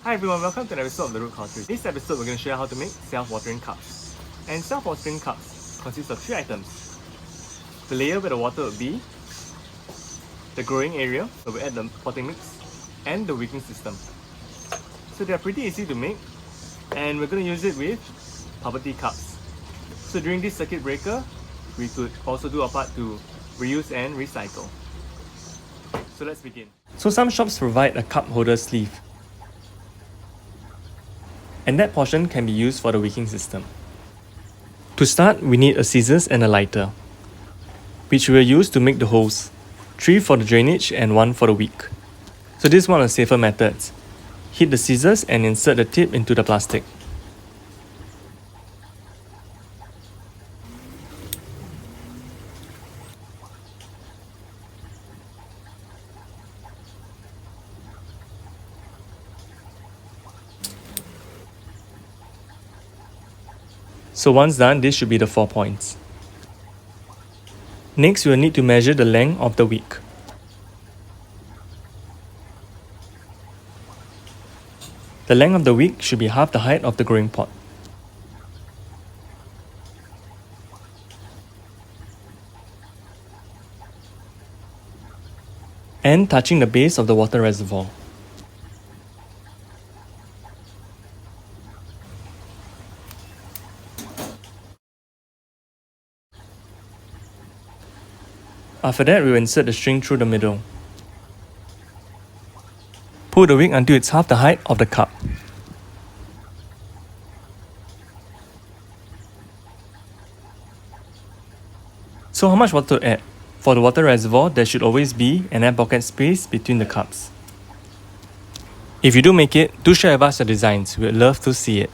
Hi everyone, welcome to an episode of The Root Cause. In this episode, we're going to show you how to make self-watering cups. And self-watering cups consist of 3 items. The layer where the water will be, the growing area where we add the potting mix, and the wicking system. So they are pretty easy to make, and we're going to use it with bubble tea cups. So during this circuit breaker, we could also do our part to reuse and recycle. So let's begin. So some shops provide a cup holder sleeve, and that portion can be used for the wicking system. To start, we need a scissors and a lighter, which we will use to make the holes, 3 for the drainage and 1 for the wick. So this is one of the safer methods. Heat the scissors and insert the tip into the plastic. So once done, this should be the 4 points. Next, we will need to measure the length of the wick. The length of the wick should be half the height of the growing pot. And touching the base of the water reservoir. After that, we will insert the string through the middle. Pull the wick until it's half the height of the cup. So how much water to add? For the water reservoir, there should always be an air pocket space between the cups. If you do make it, do share with us your designs. We would love to see it.